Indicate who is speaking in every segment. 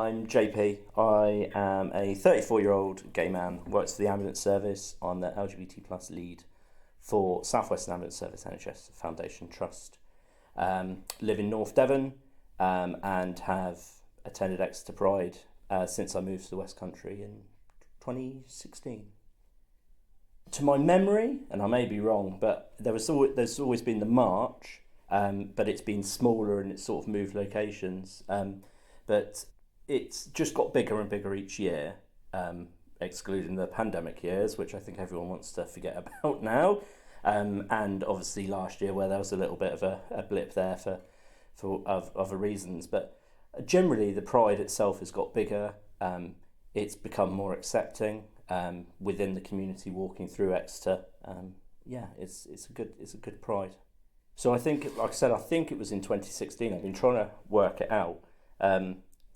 Speaker 1: I'm JP. I am a 34-year-old gay man, works for the ambulance service. I'm the LGBT plus lead for South Western Ambulance Service NHS Foundation Trust. Live in North Devon and have attended Exeter Pride since I moved to the West Country in 2016. To my memory, and I may be wrong, but there's always been the march, but it's been smaller and it's sort of moved locations. But it's just got bigger and bigger each year, excluding the pandemic years, which I think everyone wants to forget about now. And obviously last year where there was a little bit of a blip there for other reasons. But generally the Pride itself has got bigger. It's become more accepting within the community walking through Exeter. It's a good Pride. So I think, like I said, I think it was in 2016. I've been trying to work it out.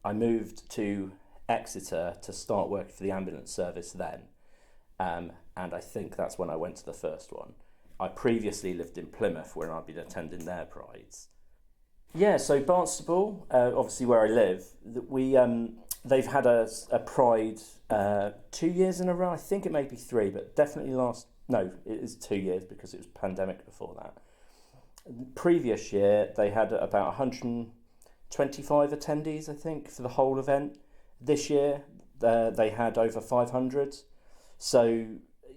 Speaker 1: I moved to Exeter to start working for the ambulance service then, and I think that's when I went to the first one. I previously lived in Plymouth where I'd been attending their prides. Yeah, so Barnstaple, obviously where I live, they've had a pride 2 years in a row. I think it may be 3, but definitely it is 2 years because it was pandemic before that. The previous year they had about 125 attendees, I think, for the whole event. This year they had over 500. So,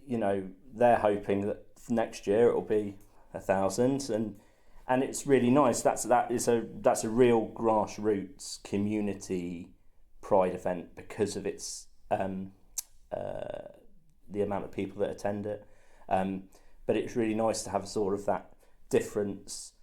Speaker 1: they're hoping that next year it'll be 1,000, and it's really nice. That's a real grassroots community Pride event because of its the amount of people that attend it. But it's really nice to have sort of that difference.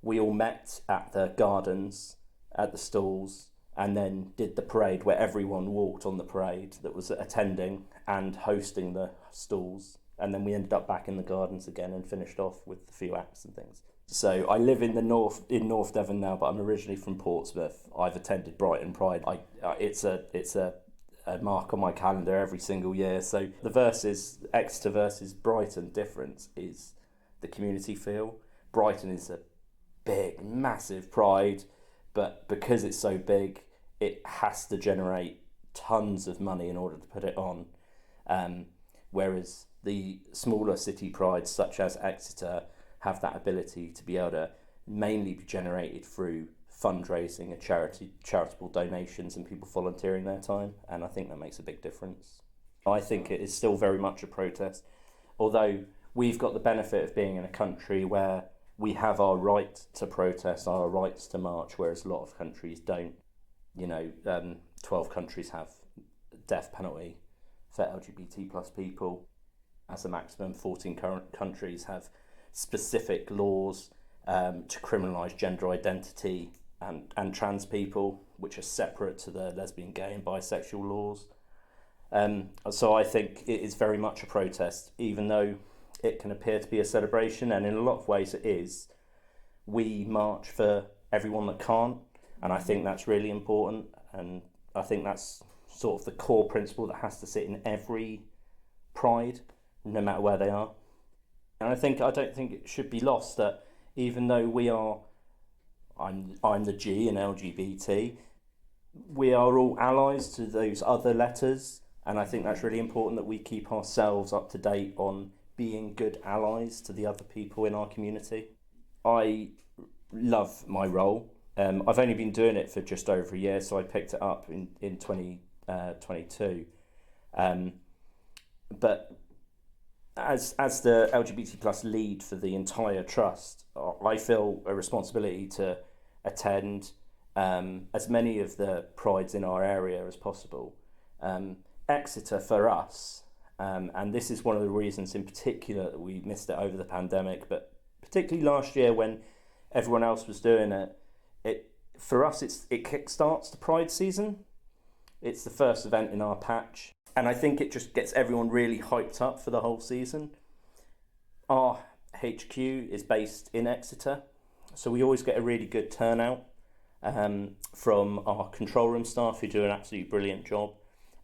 Speaker 1: We all met at the gardens, at the stalls, and then did the parade where everyone walked on the parade that was attending and hosting the stalls, and then we ended up back in the gardens again and finished off with a few acts and things. So I live in North Devon now, but I'm originally from Portsmouth. I've attended Brighton Pride. It's a mark on my calendar every single year. So the Exeter versus Brighton difference is the community feel. Brighton is a big, massive Pride, but because it's so big, it has to generate tons of money in order to put it on. Whereas the smaller city prides, such as Exeter, have that ability to be able to mainly be generated through fundraising and charitable donations and people volunteering their time. And I think that makes a big difference. I think it is still very much a protest, although we've got the benefit of being in a country where we have our right to protest, our rights to march, whereas a lot of countries don't. 12 countries have death penalty for LGBT plus people. As a maximum, 14 current countries have specific laws to criminalise gender identity and trans people, which are separate to the lesbian, gay and bisexual laws. So I think it is very much a protest, even though it can appear to be a celebration, and in a lot of ways it is. We march for everyone that can't, and I think that's really important, and I think that's sort of the core principle that has to sit in every Pride, no matter where they are. And I don't think it should be lost that even though I'm the G in LGBT, we are all allies to those other letters, and I think that's really important that we keep ourselves up to date on being good allies to the other people in our community. I love my role. I've only been doing it for just over a year, so I picked it up in 2022. But as the LGBT plus lead for the entire trust, I feel a responsibility to attend as many of the prides in our area as possible. Exeter for us, and this is one of the reasons in particular that we missed it over the pandemic, but particularly last year when everyone else was doing it, for us it kickstarts the Pride season. It's the first event in our patch, and I think it just gets everyone really hyped up for the whole season. Our HQ is based in Exeter, so we always get a really good turnout from our control room staff, who do an absolutely brilliant job,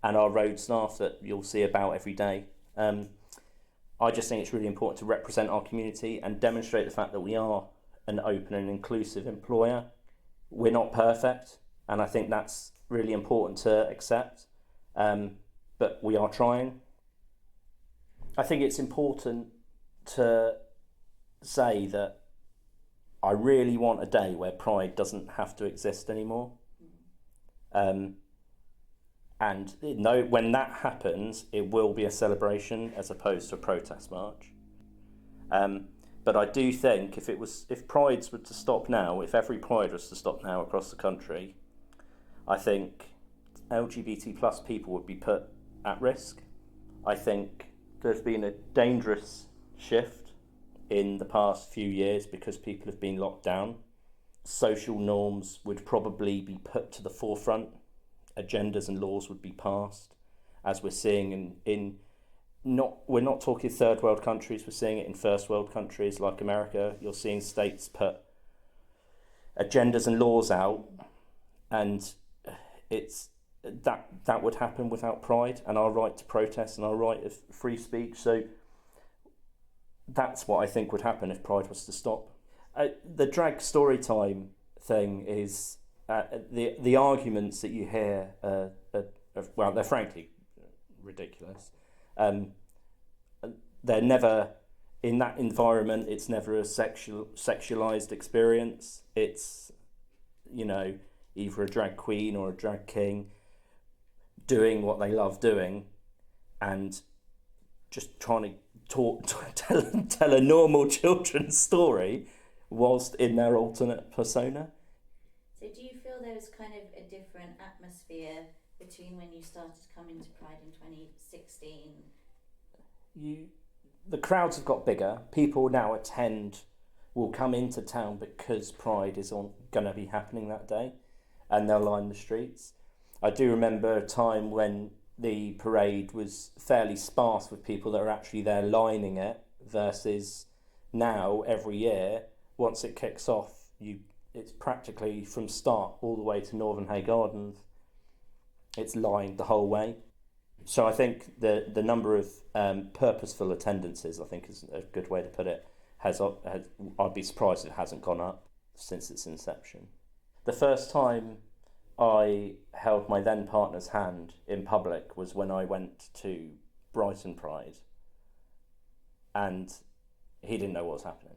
Speaker 1: and our road staff that you'll see about every day. I just think it's really important to represent our community and demonstrate the fact that we are an open and inclusive employer. We're not perfect, and I think that's really important to accept, but we are trying. I think it's important to say that I really want a day where Pride doesn't have to exist anymore. And when that happens, it will be a celebration as opposed to a protest march. But I do think if Prides were to stop now, if every Pride was to stop now across the country, I think LGBT plus people would be put at risk. I think there's been a dangerous shift in the past few years because people have been locked down. Social norms would probably be put to the forefront. Agendas and laws would be passed, as we're seeing we're not talking third world countries, we're seeing it in first world countries like America. You're seeing states put agendas and laws out, and it's that would happen without Pride and our right to protest and our right of free speech. So that's what I think would happen if Pride was to stop. The drag story time thing is the arguments that you hear well, they're frankly ridiculous. They're never, in that environment, it's never a sexualized experience. It's, either a drag queen or a drag king doing what they love doing and just trying to tell a normal children's story whilst in their alternate persona.
Speaker 2: So do you feel there was kind of a different atmosphere between when you started coming to Pride in 2016?
Speaker 1: The crowds have got bigger. People now will come into town because Pride is going to be happening that day, and they'll line the streets. I do remember a time when the parade was fairly sparse with people that are actually there lining it, versus now every year, once it kicks off, it's practically from start all the way to Northern Hay Gardens. It's lined the whole way. So I think the number of purposeful attendances, I think is a good way to put it, I'd be surprised if it hasn't gone up since its inception. The first time I held my then partner's hand in public was when I went to Brighton Pride, and he didn't know what was happening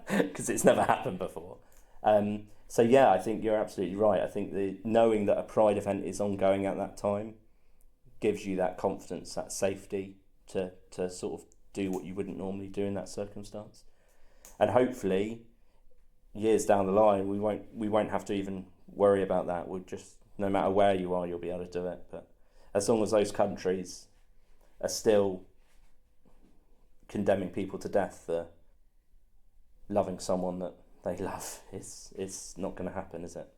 Speaker 1: because it's never happened before. So yeah, I think you're absolutely right. I think knowing that a Pride event is ongoing at that time gives you that confidence, that safety to sort of do what you wouldn't normally do in that circumstance. And hopefully, years down the line, we won't have to even worry about that. We'll just, no matter where you are, you'll be able to do it. But as long as those countries are still condemning people to death for loving someone that they love, it's not going to happen, is it?